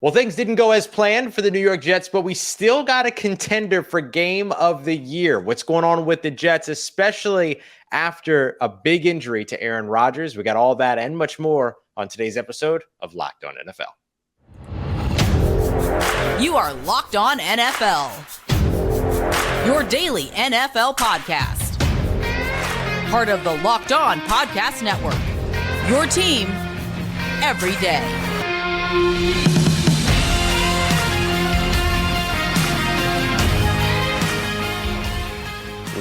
Well, things didn't go as planned for the New York Jets, but we still got a contender for Game of the Year. What's going on with the Jets, especially after a big injury to Aaron Rodgers? We got all that and much more on today's episode of Locked On NFL. You are Locked On NFL, your daily NFL podcast. Part of the Locked On Podcast Network, your team every day.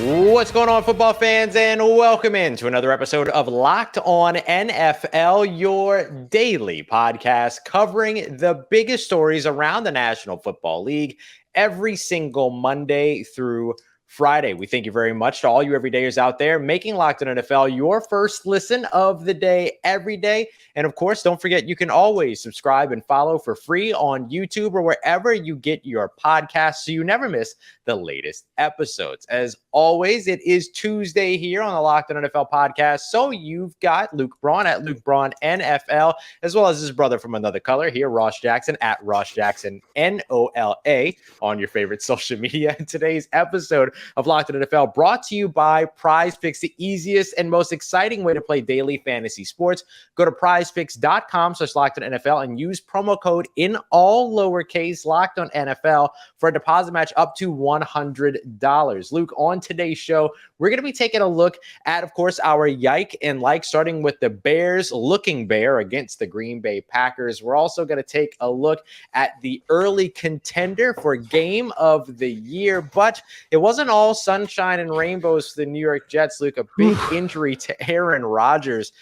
What's going on, football fans, and welcome into another episode of Locked On NFL, your daily podcast covering the biggest stories around the National Football League every single Monday through Friday. We thank you very much to all you everydayers out there making Locked On NFL your first listen of the day every day. And of course, don't forget, you can always subscribe and follow for free on YouTube or wherever you get your podcasts so you never miss the latest episodes. As always, it is Tuesday here on the Locked On NFL podcast. So you've got Luke Braun at Luke Braun NFL, as well as his brother from another color here, Ross Jackson at Ross Jackson NOLA on your favorite social media. In today's episode of Locked On NFL brought to you by PrizePicks, the easiest and most exciting way to play daily fantasy sports. Go to prizepicks.com/LockedOnNFL and use promo code in all lowercase Locked On NFL for a deposit match up to $100. Luke, on today's show, we're going to be taking a look at, of course, our yike and like, starting with the Bears looking bare against the Green Bay Packers. We're also going to take a look at the early contender for Game of the Year, but it wasn't all sunshine and rainbows for the New York Jets, Luke. A big injury to Aaron Rodgers.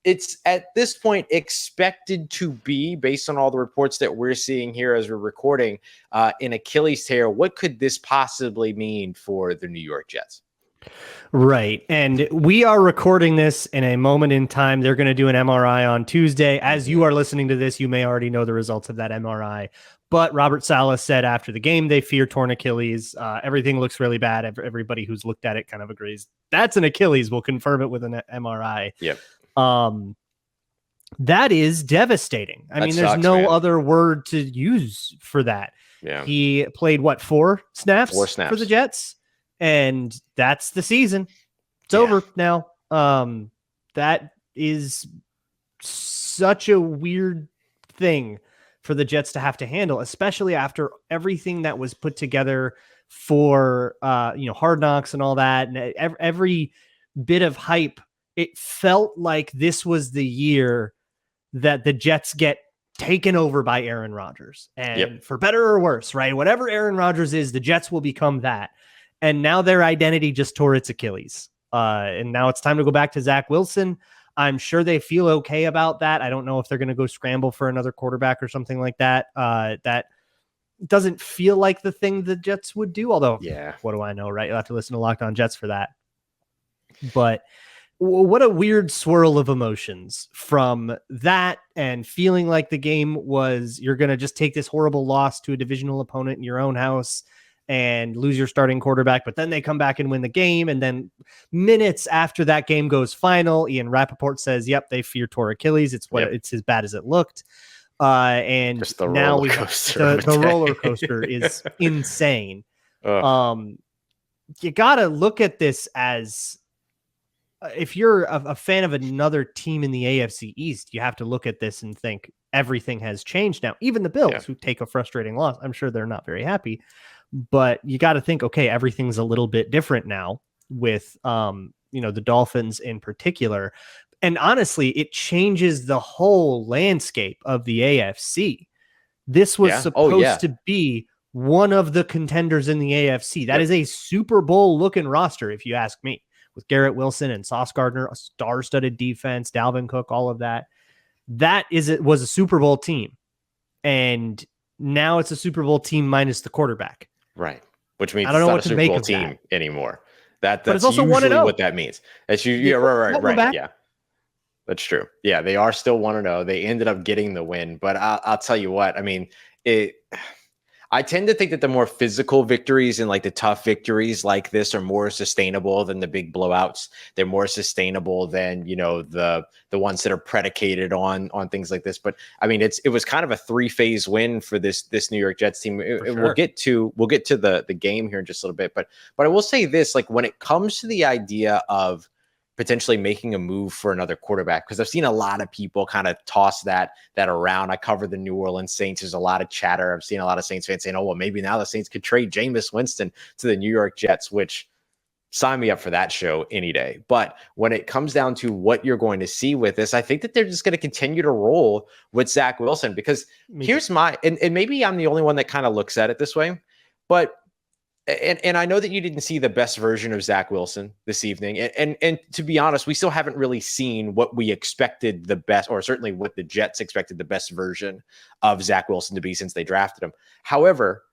It's at this point expected to be, based on all the reports that we're seeing here as we're recording, an Achilles tear. What could this possibly mean for the New York Jets? Right. And we are recording this in a moment in time. They're going to do an MRI on Tuesday. As you are listening to this, you may already know the results of that MRI. But Robert Saleh said after the game, they fear torn Achilles. Everything looks really bad. Everybody who's looked at it kind of agrees that's an Achilles. We'll confirm it with an MRI. Yep. That is devastating. I mean, there's no other word to use for that. Yeah. He played four snaps for the Jets, and that's the season. It's over now. That is such a weird thing for the Jets to have to handle, especially after everything that was put together for Hard Knocks and all that, and every bit of hype. It felt like this was the year that the Jets get taken over by Aaron Rodgers. And for better or worse, right? Whatever Aaron Rodgers is, the Jets will become that. And now their identity just tore its Achilles. And now it's time to go back to Zach Wilson. I'm sure they feel okay about that. I don't know if they're going to go scramble for another quarterback or something like that. That doesn't feel like the thing the Jets would do. Although, what do I know, right? You'll have to listen to Locked On Jets for that. But what a weird swirl of emotions from that and feeling like the game was, you're going to just take this horrible loss to a divisional opponent in your own house and lose your starting quarterback, but then they come back and win the game. And then minutes after that game goes final, Ian Rappaport says, yep, they fear tore Achilles. It's as bad as it looked. And just the now roller coaster the roller coaster is insane. You got to look at this as, if you're a fan of another team in the AFC East, you have to look at this and think everything has changed now. Even the Bills, who take a frustrating loss, I'm sure they're not very happy, but you got to think, okay, everything's a little bit different now with, the Dolphins in particular. And honestly, it changes the whole landscape of the AFC. This was supposed to be one of the contenders in the AFC. That is a Super Bowl looking roster, if you ask me, with Garrett Wilson and Sauce Gardner, a star-studded defense, Dalvin Cook, all of that. Was a Super Bowl team. And now it's a Super Bowl team minus the quarterback. Right. Which means I don't know it's not what a to Super make Bowl of team that anymore. That's it's also usually 1-0. what that means. That's right. Yeah. That's true. Yeah, they are still 1-0. They ended up getting the win, but I'll tell you what, I mean, I tend to think that the more physical victories and like the tough victories like this are more sustainable than the big blowouts. They're more sustainable than, you know, the ones that are predicated on things like this. But I mean, it was kind of a 3-phase win for this New York Jets team. Sure. We'll get to the game here in just a little bit. But I will say this, like when it comes to the idea of potentially making a move for another quarterback, because I've seen a lot of people kind of toss that around. I cover the New Orleans Saints. There's a lot of chatter. I've seen a lot of Saints fans saying, oh, well, maybe now the Saints could trade Jameis Winston to the New York Jets, which sign me up for that show any day. But when it comes down to what you're going to see with this, I think that they're just going to continue to roll with Zach Wilson, because here's my, and maybe I'm the only one that kind of looks at it this way, but and I know that you didn't see the best version of Zach Wilson this evening. And to be honest, we still haven't really seen what we expected the best, or certainly what the Jets expected the best version of Zach Wilson to be since they drafted him. However,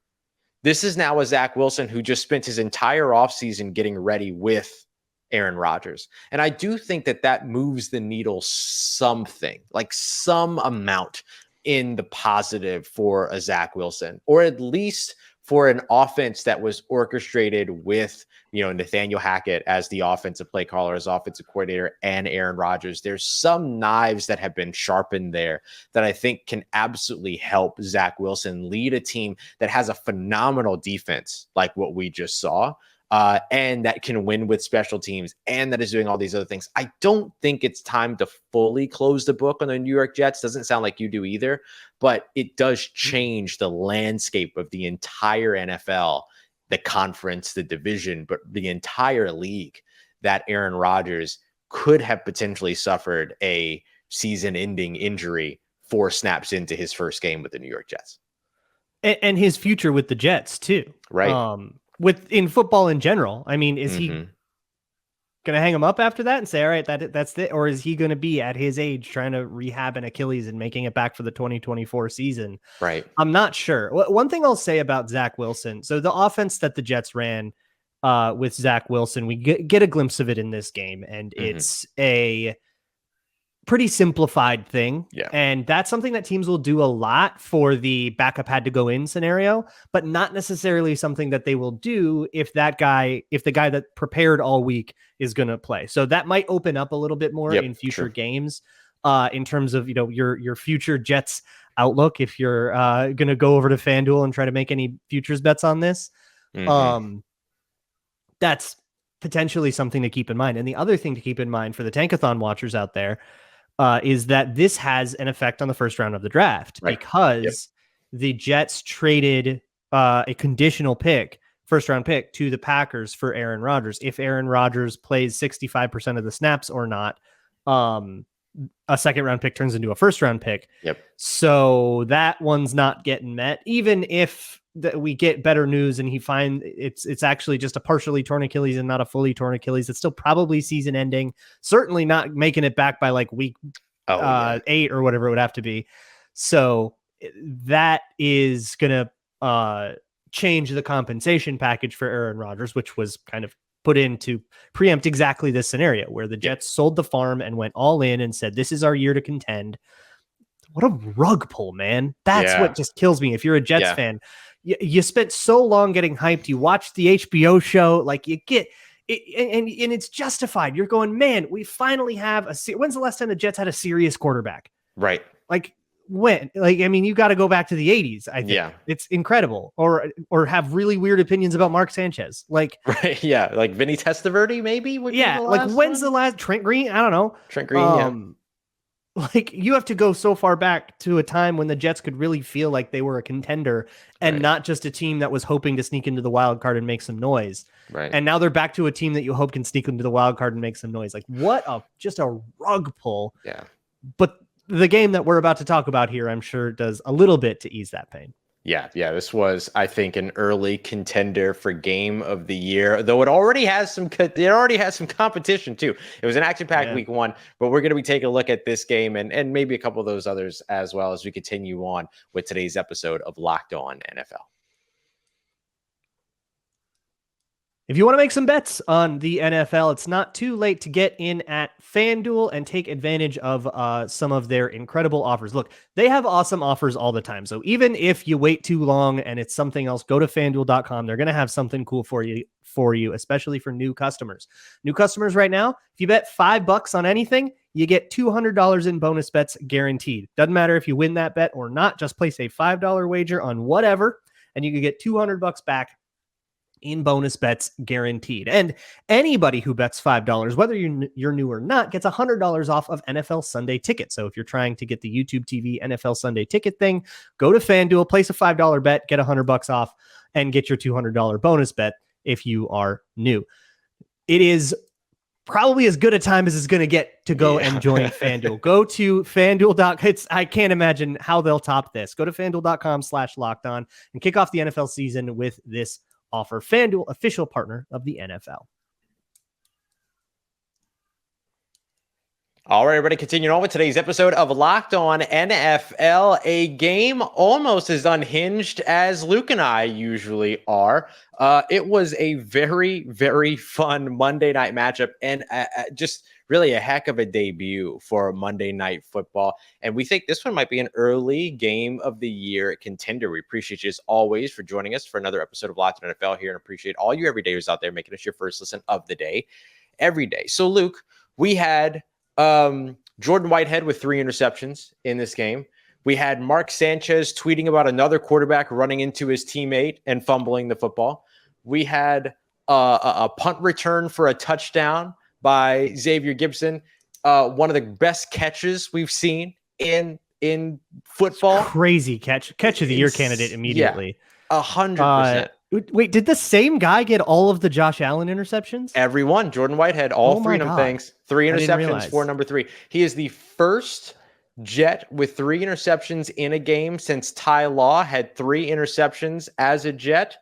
this is now a Zach Wilson who just spent his entire offseason getting ready with Aaron Rodgers. And I do think that moves the needle something, like some amount in the positive for a Zach Wilson, or at least for an offense that was orchestrated with, you know, Nathaniel Hackett as the offensive play caller, as offensive coordinator, and Aaron Rodgers. There's some knives that have been sharpened there that I think can absolutely help Zach Wilson lead a team that has a phenomenal defense like what we just saw, and that can win with special teams, and that is doing all these other things. I don't think it's time to fully close the book on the New York Jets. Doesn't sound like you do either, but it does change the landscape of the entire NFL, the conference, the division, but the entire league, that Aaron Rodgers could have potentially suffered a season-ending injury 4 snaps into his first game with the New York Jets. And his future with the Jets too. Right. In football in general. I mean, is he going to hang him up after that and say, all right, that's it? Or is he going to be at his age trying to rehab an Achilles and making it back for the 2024 season? Right. I'm not sure. One thing I'll say about Zach Wilson. So the offense that the Jets ran with Zach Wilson, we get a glimpse of it in this game, and it's a pretty simplified thing. Yeah. And that's something that teams will do a lot for the backup had to go in scenario, but not necessarily something that they will do if the guy that prepared all week is going to play. So that might open up a little bit more in future games, in terms of, you know, your future Jets outlook. If you're going to go over to FanDuel and try to make any futures bets on this, that's potentially something to keep in mind. And the other thing to keep in mind for the Tankathon watchers out there, is that this has an effect on the first round of the draft, because the Jets traded a conditional first round pick to the Packers for Aaron Rodgers. If Aaron Rodgers plays 65% of the snaps or not, a second round pick turns into a first round pick. So that one's not getting met, even if we get better news and he finds it's actually just a partially torn Achilles and not a fully torn Achilles. It's still probably season ending, certainly not making it back by like week 8 or whatever it would have to be. So that is going to change the compensation package for Aaron Rodgers, which was kind of put in to preempt exactly this scenario where the Jets sold the farm and went all in and said, this is our year to contend. What a rug pull, man. That's what just kills me. If you're a Jets fan, you spent so long getting hyped. You watched the HBO show, like you get it, and it's justified. You're going, man, we finally have when's the last time the Jets had a serious quarterback? Right. Like when? Like, I mean, you got to go back to the 80s. I think it's incredible. Or have really weird opinions about Mark Sanchez. Like, right. Yeah. Like Vinny Testaverde, maybe. Like when's the last Trent Green? I don't know. Trent Green. Like, you have to go so far back to a time when the Jets could really feel like they were a contender and not just a team that was hoping to sneak into the wild card and make some noise. Right. And now they're back to a team that you hope can sneak into the wild card and make some noise. Like, just a rug pull. Yeah. But the game that we're about to talk about here, I'm sure, does a little bit to ease that pain. Yeah. This was, I think, an early contender for game of the year, though it already has some competition too. It was an action-packed week 1, but we're going to be taking a look at this game and maybe a couple of those others as well as we continue on with today's episode of Locked On NFL. If you want to make some bets on the NFL, it's not too late to get in at FanDuel and take advantage of some of their incredible offers. Look, they have awesome offers all the time. So even if you wait too long and it's something else, go to FanDuel.com. They're going to have something cool for you, especially for new customers. New customers right now, if you bet $5 on anything, you get $200 in bonus bets guaranteed. Doesn't matter if you win that bet or not. Just place a $5 wager on whatever, and you can get $200 back in bonus bets guaranteed. And anybody who bets $5, whether you're new or not, gets $100 off of NFL Sunday Ticket. So if you're trying to get the YouTube TV NFL Sunday Ticket thing, go to FanDuel, place a $5 bet, get $100 off, and get your $200 bonus bet if you are new. It is probably as good a time as it's going to get to go and join FanDuel. Go to FanDuel.com. I can't imagine how they'll top this. Go to FanDuel.com/lockedon and kick off the NFL season with this offer. FanDuel, official partner of the NFL. All right, everybody, continuing on with today's episode of Locked On NFL, a game almost as unhinged as Luke and I usually are. It was a very, very fun Monday night matchup and just really a heck of a debut for Monday Night Football. And we think this one might be an early game of the year contender. We appreciate you as always for joining us for another episode of Locked On NFL here, and appreciate all you everydayers out there making us your first listen of the day every day. So, Luke, we had Jordan Whitehead with 3 interceptions in this game. We had Mark Sanchez tweeting about another quarterback running into his teammate and fumbling the football. We had a punt return for a touchdown by Xavier Gibson. One of the best catches we've seen in football. Crazy catch of the year candidate immediately. 100%. Wait, did the same guy get all of the Josh Allen interceptions? Everyone. Jordan Whitehead, all three of them things. 3 interceptions for number 3. He is the first Jet with 3 interceptions in a game since Ty Law had 3 interceptions as a Jet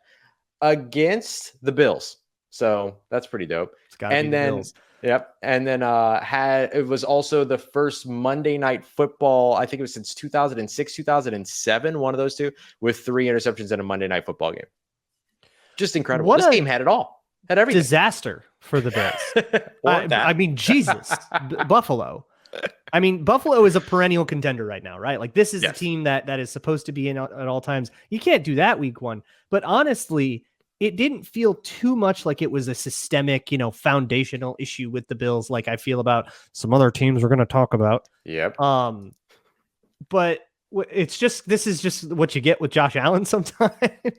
against the Bills. So that's pretty dope. And then, Bills. Yep. And then it was also the first Monday Night Football, I think it was since 2006, 2007, one of those two, with 3 interceptions in a Monday Night Football game. Just incredible. This game had it all. Had everything. Disaster for the Bills. I mean, Jesus. Buffalo. I mean, Buffalo is a perennial contender right now, right? Like, this is a team that is supposed to be in at all times. You can't do that week 1. But honestly, it didn't feel too much like it was a systemic, foundational issue with the Bills, like I feel about some other teams we're going to talk about. Yep. But this is just what you get with Josh Allen sometimes.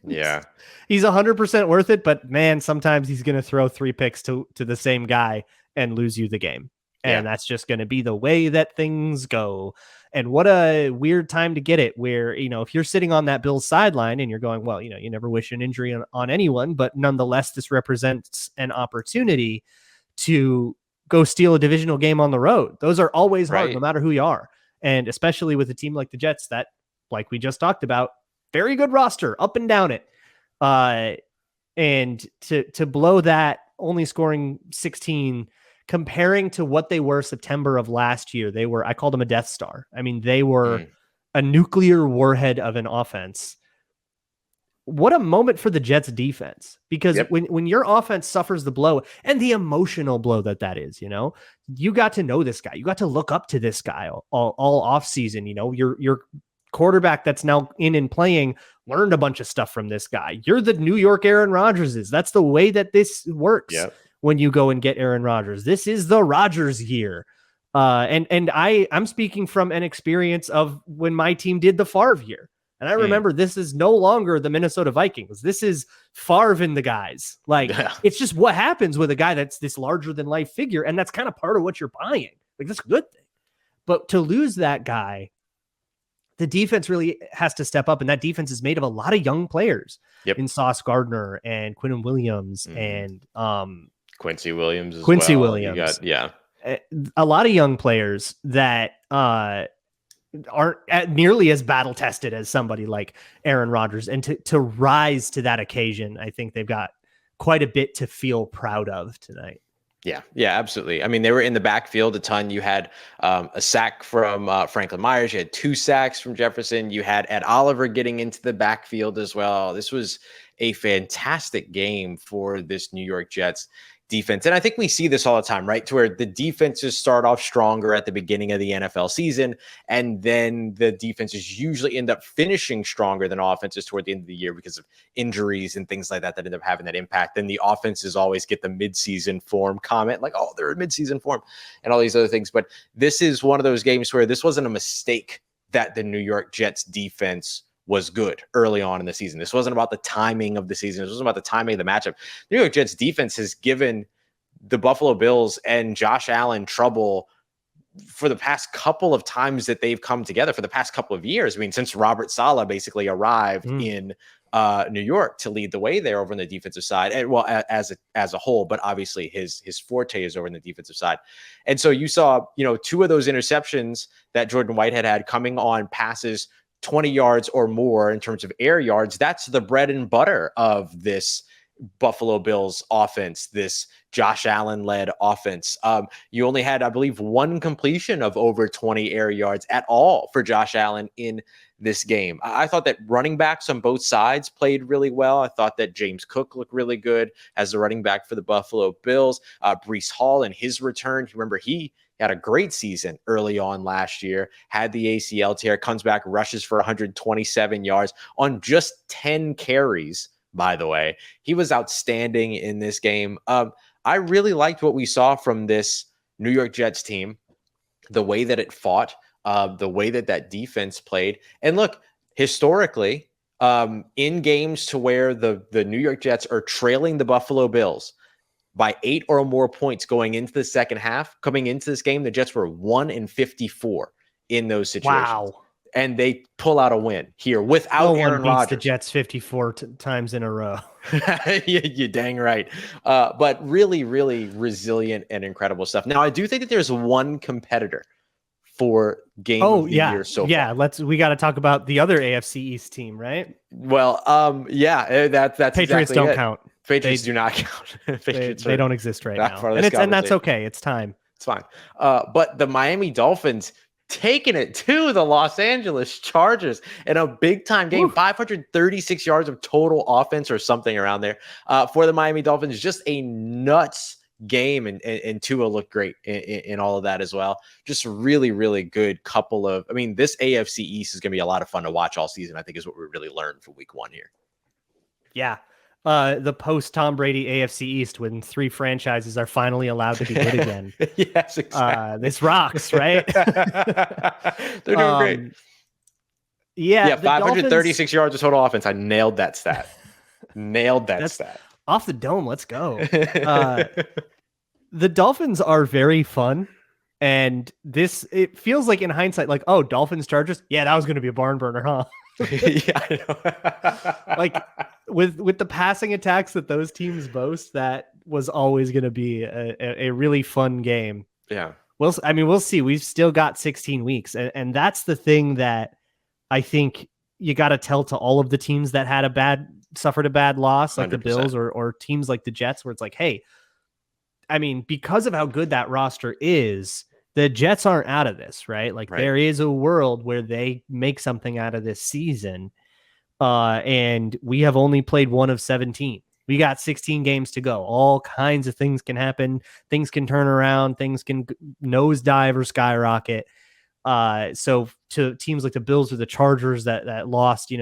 Yeah. He's 100% worth it, but man, sometimes he's going to throw 3 picks to the same guy and lose you the game. And that's just going to be the way that things go. And what a weird time to get it where, if you're sitting on that Bills sideline and you're going, well, you never wish an injury on anyone, but nonetheless, this represents an opportunity to go steal a divisional game on the road. Those are always hard, no matter who you are. And especially with a team like the Jets that, like we just talked about, very good roster up and down it. And to blow that, only scoring 16, comparing to what they were September of last year, I called them a Death Star. I mean, they were a nuclear warhead of an offense. What a moment for the Jets defense, because when your offense suffers the blow and the emotional blow that is, you got to know this guy, you got to look up to this guy all off season. Your quarterback that's now in and playing learned a bunch of stuff from this guy. You're the New York Aaron Rodgers is. That's the way that this works. Yep. When you go and get Aaron Rodgers, this is the Rodgers year. And I'm speaking from an experience of when my team did the Favre year. And I remember this is no longer the Minnesota Vikings. This is Favre and the guys. Like, it's just what happens with a guy that's this larger than life figure. And that's kind of part of what you're buying. Like, that's a good thing. But to lose that guy, the defense really has to step up. And that defense is made of a lot of young players in Sauce Gardner and Quinnen Williams and Quincy Williams as Quincy well. Williams. A lot of young players that aren't nearly as battle tested as somebody like Aaron Rodgers. And to rise to that occasion, I think they've got quite a bit to feel proud of tonight. Yeah, absolutely. I mean, they were in the backfield a ton. You had a sack from Franklin Myers. You had 2 sacks from Jefferson. You had Ed Oliver getting into the backfield as well. This was a fantastic game for this New York Jets defense. And I think we see this all the time, right? To where the defenses start off stronger at the beginning of the NFL season, and then the defenses usually end up finishing stronger than offenses toward the end of the year because of injuries and things like that end up having that impact. Then the offenses always get the midseason form comment, like, oh, they're in midseason form and all these other things. But this is one of those games where this wasn't a mistake that the New York Jets defense was good early on in the season. This wasn't about the timing of the season. This wasn't about the timing of the matchup. The New York Jets defense has given the Buffalo Bills and Josh Allen trouble for the past couple of times that they've come together, for the past couple of years. I mean, since Robert Saleh basically arrived in New York to lead the way there over on the defensive side, and well, as a whole, but obviously his forte is over in the defensive side. And so you saw, 2 of those interceptions that Jordan Whitehead had coming on passes 20 yards or more in terms of air yards. That's the bread and butter of this Buffalo Bills offense, this Josh Allen led offense. You only had, I believe, 1 completion of over 20 air yards at all for Josh Allen in this game. I thought that running backs on both sides played really well. I thought that James Cook looked really good as the running back for the Buffalo Bills. Breece Hall in his return, remember, he had a great season early on last year, had the ACL tear, comes back, rushes for 127 yards on just 10 carries, by the way. He was outstanding in this game. I really liked what we saw from this New York Jets team, the way that it fought, the way that defense played. And look, historically, in games to where the New York Jets are trailing the Buffalo Bills by 8 or more points going into the second half, coming into this game, the Jets were 1-54 in those situations. Wow. And they pull out a win here without Aaron Rodgers. The Jets 54 times in a row. You're dang right. But really, really resilient and incredible stuff. Now, I do think that there's one competitor for game of the year so far. Yeah, we got to talk about the other AFC East team, right? Well, that's Patriots exactly don't it. count. Patriots do not count. They don't exist right now. And that's okay. It's time. It's fine. But the Miami Dolphins taking it to the Los Angeles Chargers in a big-time game. 536 yards of total offense or something around there for the Miami Dolphins. Just a nuts game, and Tua looked great in all of that as well. Just really, really good couple of – I mean, this AFC East is going to be a lot of fun to watch all season, I think, is what we really learned from week 1 here. Yeah. The post-Tom Brady AFC East, when 3 franchises are finally allowed to be good again. Yes, exactly. This rocks, right? They're doing great. Yeah, 536 yards of total offense. I nailed that stat. Stat. Off the dome, let's go. The Dolphins are very fun. And it feels like in hindsight, like, oh, Dolphins Chargers? Yeah, that was going to be a barn burner, huh? Yeah, I know. Like with the passing attacks that those teams boast, that was always going to be a really fun game. Yeah. We'll see. We've still got 16 weeks. And that's the thing that I think you got to tell to all of the teams that suffered a bad loss, like 100%. The Bills or teams like the Jets, where it's like, hey, I mean, because of how good that roster is, the Jets aren't out of this, right? Like There is a world where they make something out of this season. And we have only played 1 of 17. We got 16 games to go. All kinds of things can happen. Things can turn around. Things can nosedive or skyrocket. So to teams like the Bills or the Chargers that lost,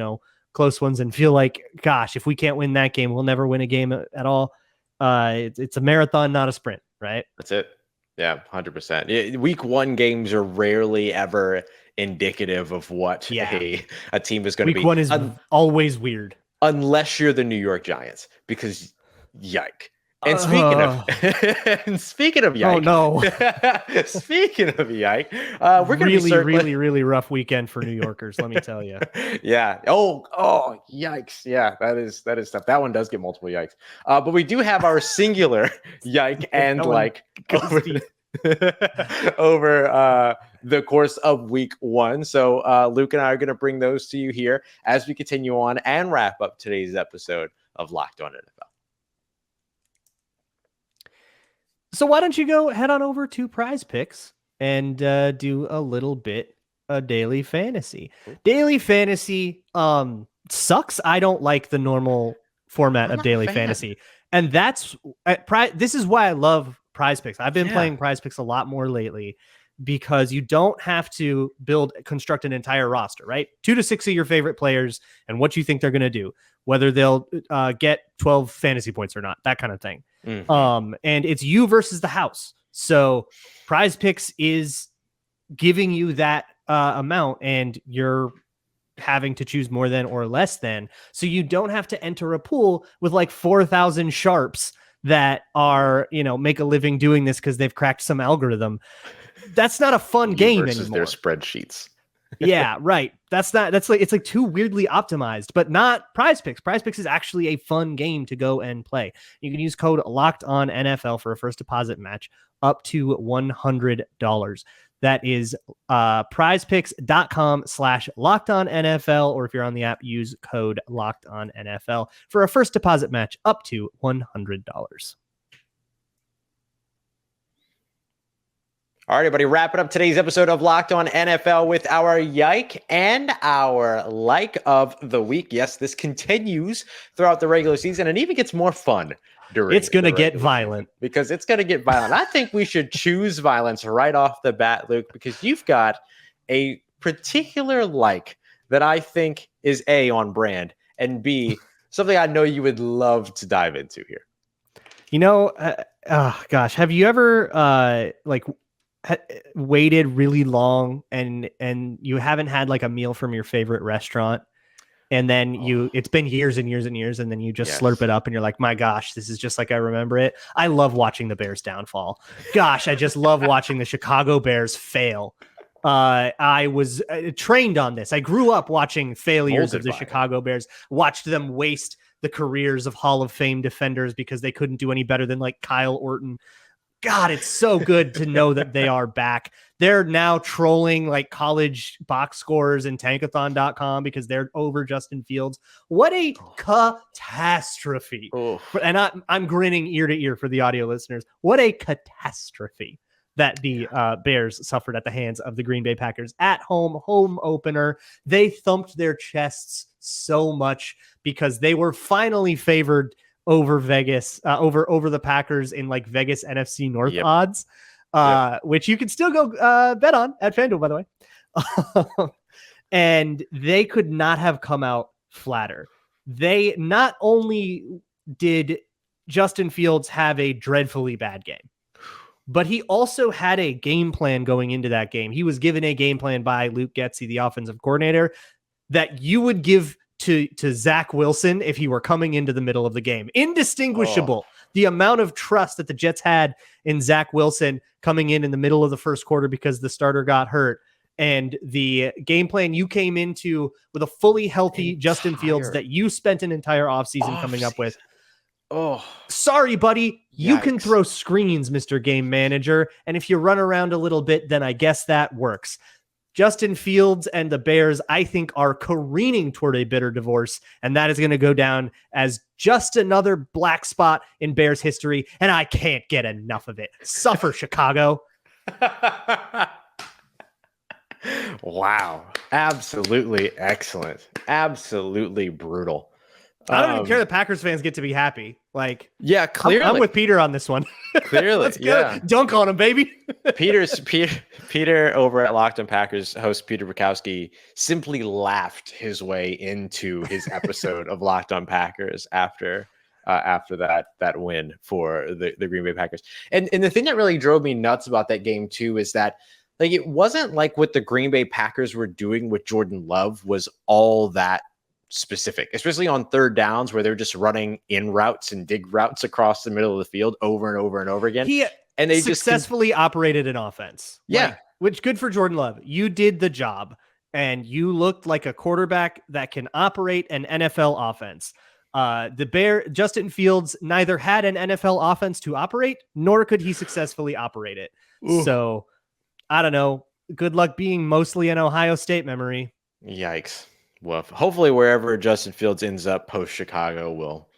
close ones and feel like, gosh, if we can't win that game, we'll never win a game at all. It's a marathon, not a sprint, right? That's it. Yeah, 100%. Week 1 games are rarely ever indicative of what a team is going to be. Week 1 is always weird. Unless you're the New York Giants, because yike. And speaking of yike. Oh, no. Speaking of yike, we're going to be really, really rough weekend for New Yorkers, let me tell you. Yeah. Oh, yikes. Yeah, that is tough. That one does get multiple yikes. But we do have our singular yike and over the course of week 1. So Luke and I are going to bring those to you here as we continue on and wrap up today's episode of Locked On NFL. So why don't you go head on over to PrizePicks and do a little bit of daily fantasy. Daily fantasy sucks. I don't like the normal format of daily fantasy. And that's this is why I love PrizePicks. I've been playing PrizePicks a lot more lately because you don't have to construct an entire roster, right? 2 to 6 of your favorite players and what you think they're going to do, whether they'll get 12 fantasy points or not, that kind of thing. Mm-hmm. And it's you versus the house. So PrizePicks is giving you that amount, and you're having to choose more than or less than. So you don't have to enter a pool with like 4,000 sharps that are, make a living doing this because they've cracked some algorithm. That's not a fun game anymore. Their spreadsheets. Yeah, right. It's like too weirdly optimized, but not PrizePicks. PrizePicks is actually a fun game to go and play. You can use code LOCKEDONNFL for a first deposit match up to $100. That is prizepicks.com/LockedOnNFL, or if you're on the app, use code LockedOnNFL for a first deposit match up to $100. All right, everybody, wrapping up today's episode of Locked On NFL with our yike and our like of the week. Yes, this continues throughout the regular season and even gets more fun during. It's going to get violent. Because it's going to get violent. I think we should choose violence right off the bat, Luke, because you've got a particular like that I think is A, on brand, and B, something I know you would love to dive into here. Have you ever waited really long and you haven't had like a meal from your favorite restaurant, and then it's been years and years and years, and then you just slurp it up and you're like, my gosh, this is just like I remember it. I love watching the Bears downfall. Gosh, I just love watching the Chicago Bears fail. I was trained on this. I grew up watching failures of the Chicago Bears, watched them waste the careers of Hall of Fame defenders because they couldn't do any better than like Kyle Orton. God, it's so good to know that they are back. They're now trolling like college box scores and tankathon.com because they're over Justin Fields. What a catastrophe. And I'm grinning ear to ear for the audio listeners. What a catastrophe that the Bears suffered at the hands of the Green Bay Packers at home opener. They thumped their chests so much because they were finally favored over Vegas, over the Packers in like Vegas NFC North odds, which you can still go bet on at FanDuel, by the way. And they could not have come out flatter. They not only did Justin Fields have a dreadfully bad game, but he also had a game plan going into that game. He was given a game plan by Luke Getsy, the offensive coordinator, that you would give to Zach Wilson if he were coming into the middle of the game. Indistinguishable. The amount of trust that the Jets had in Zach Wilson coming in the middle of the first quarter because the starter got hurt, and the game plan you came into with a fully healthy Justin Fields that you spent an entire offseason coming up with. Oh, sorry, buddy. You can throw screens, Mr. Game Manager. And if you run around a little bit, then I guess that works. Justin Fields and the Bears, I think, are careening toward a bitter divorce, and that is going to go down as just another black spot in Bears history, and I can't get enough of it. Suffer, Chicago. Wow. Absolutely excellent. Absolutely brutal. I don't even care that Packers fans get to be happy. Like, yeah, clearly. I'm with Peter on this one. Clearly, let's go. Dunk on him, baby. Peter over at Locked On Packers, host Peter Bukowski, simply laughed his way into his episode of Locked On Packers after that win for the Green Bay Packers. And the thing that really drove me nuts about that game too is that like it wasn't like what the Green Bay Packers were doing with Jordan Love was all that specific, especially on third downs where they're just running in routes and dig routes across the middle of the field over and over and over again. And they successfully operated an offense. Yeah. Which good for Jordan Love. You did the job and you looked like a quarterback that can operate an NFL offense. Justin Fields neither had an NFL offense to operate, nor could he successfully operate it. Ooh. So I don't know. Good luck being mostly an Ohio State memory. Yikes. Well, hopefully wherever Justin Fields ends up post Chicago will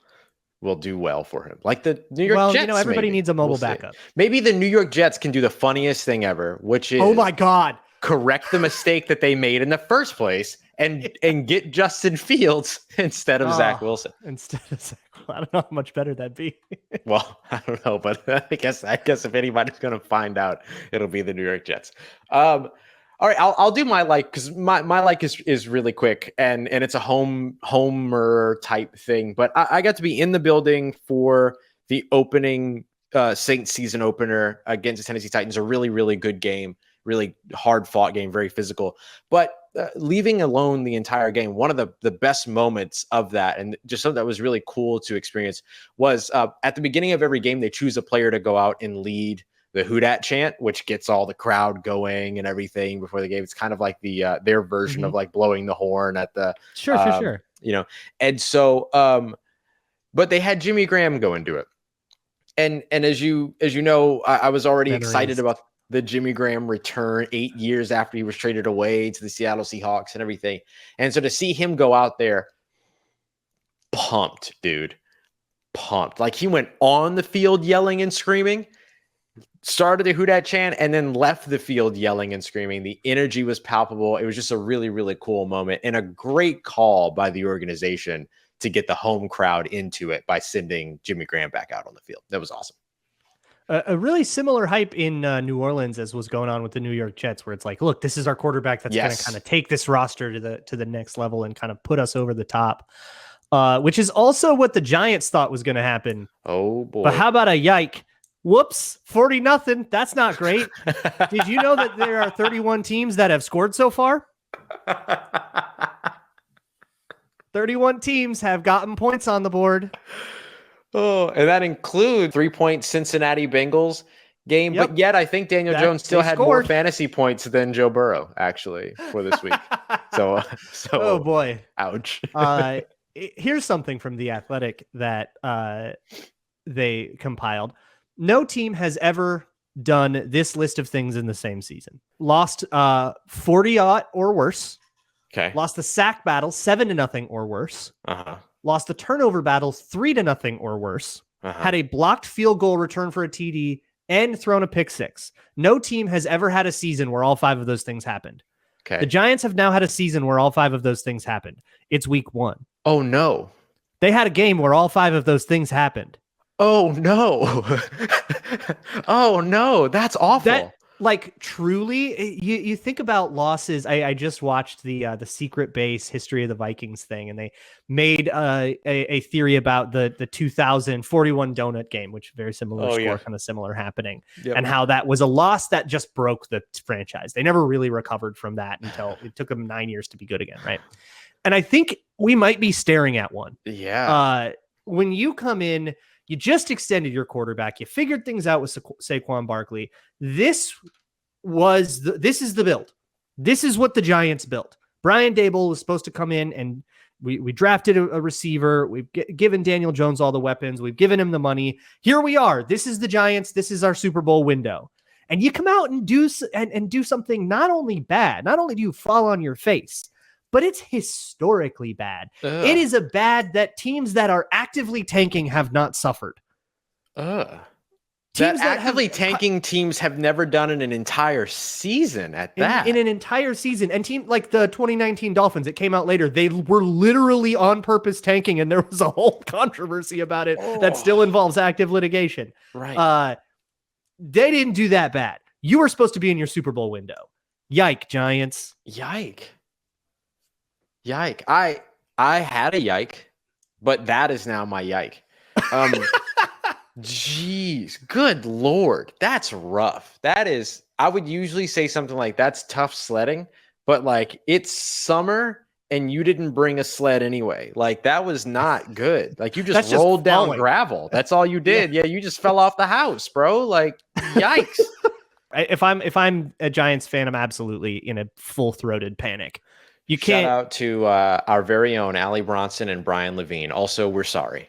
will do well for him. Like the New York Jets. Everybody needs a mobile backup. Maybe the New York Jets can do the funniest thing ever, which is, oh my God, correct the mistake that they made in the first place and get Justin Fields instead of Zach Wilson. Instead of Zach, I don't know how much better that'd be. Well, I don't know, but I guess if anybody's going to find out, it'll be the New York Jets. All right, I'll do my like, because my like is really quick and it's a homer type thing. But I got to be in the building for the opening Saints season opener against the Tennessee Titans. A really, really good game, really hard fought game, very physical. But leaving alone the entire game, one of the best moments of that, and just something that was really cool to experience, was at the beginning of every game, they choose a player to go out and lead the Who Dat chant, which gets all the crowd going and everything before the game. It's kind of like the their version of like blowing the horn at the sure. And so but they had Jimmy Graham go and do it. And as you know, I was already excited about the Jimmy Graham return 8 years after he was traded away to the Seattle Seahawks and everything. And so to see him go out there pumped, dude, pumped. Like he went on the field yelling and screaming, started the Who Dat chant, and then left the field yelling and screaming. The energy was palpable. It was just a really, really cool moment and a great call by the organization to get the home crowd into it by sending Jimmy Graham back out on the field. That was awesome. A really similar hype in New Orleans as was going on with the New York Jets, where it's like, look, this is our quarterback that's going to kind of take this roster to the next level and kind of put us over the top, which is also what the Giants thought was going to happen. Oh boy! But how about a yike? Whoops, 40-0. That's not great. Did you know that there are 31 teams that have scored so far? 31 teams have gotten points on the board. Oh, and that includes 3-point Cincinnati Bengals game. Yep. But yet I think Daniel Jones still had more fantasy points than Joe Burrow, actually, for this week. So oh boy. Ouch. Here's something from The Athletic that they compiled. No team has ever done this list of things in the same season. Lost 40-0 or worse. Okay. Lost the sack battle 7-0 or worse. Uh-huh. Lost the turnover battle 3-0 or worse. Uh-huh. Had a blocked field goal return for a TD and thrown a pick six. No team has ever had a season where all five of those things happened. Okay. The Giants have now had a season where all five of those things happened. It's week 1. Oh no. They had a game where all five of those things happened. Oh no. Oh no. That's awful. Like truly, you think about losses. I just watched the Secret Base History of the Vikings thing, and they made a theory about the 2041 donut game, which very similar score, kind of similar happening, and how that was a loss that just broke the franchise. They never really recovered from that until it took them 9 years to be good again, right? And I think we might be staring at one. Yeah. When you come in, you just extended your quarterback. You figured things out with Saquon Barkley. This is the build. This is what the Giants built. Brian Daboll was supposed to come in, and we drafted a receiver. We've given Daniel Jones all the weapons. We've given him the money. Here we are. This is the Giants. This is our Super Bowl window. And you come out and do something not only bad, not only do you fall on your face, but it's historically bad. Ugh. It is a bad that teams that are actively tanking have not suffered. Teams that actively tanking teams have never done in an entire season at that. In an entire season. And team like the 2019 Dolphins, it came out later. They were literally on purpose tanking, and there was a whole controversy about it that still involves active litigation. Right. They didn't do that bad. You were supposed to be in your Super Bowl window. Yike, Giants. Yike. I had a yike, but that is now my yike. Jeez, good Lord. That's rough. That is, I would usually say something like that's tough sledding, but like it's summer and you didn't bring a sled anyway. Like that was not good. Like you just rolled down gravel. That's all you did. Yeah. You just fell off the house, bro. Like yikes. If I'm a Giants fan, I'm absolutely in a full-throated panic. You can't. Shout out to our very own Allie Bronson and Brian Levine. Also, we're sorry.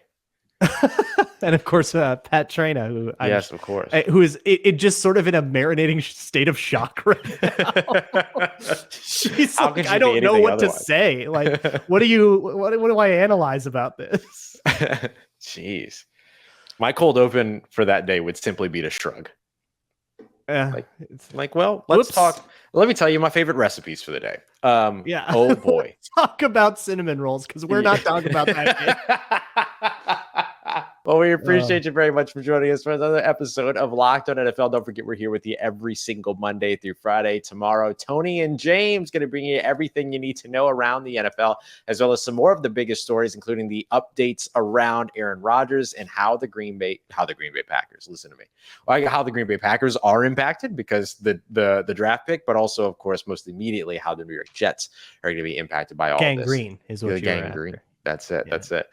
And of course, Pat Traina, who of course, who is it just sort of in a marinating state of shock right now. She's like, I don't know what to say. Like, what do I analyze about this? Jeez. My cold open for that day would simply be to shrug. Well, let's talk. Let me tell you my favorite recipes for the day. Oh boy. Talk about cinnamon rolls because we're not talking about that. Well, we appreciate you very much for joining us for another episode of Locked On NFL. Don't forget, we're here with you every single Monday through Friday. Tomorrow, Tony and James going to bring you everything you need to know around the NFL, as well as some more of the biggest stories, including the updates around Aaron Rodgers and how the Green Bay Packers, listen to me, how the Green Bay Packers are impacted because the draft pick, but also, of course, most immediately how the New York Jets are going to be impacted by all this. Gangrene is what you're after. That's it. Yeah. That's it.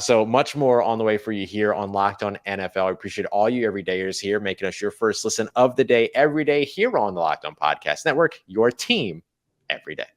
So much more on the way for you here on Locked On NFL. I appreciate all you everydayers here, making us your first listen of the day every day here on the Locked On Podcast Network, your team every day.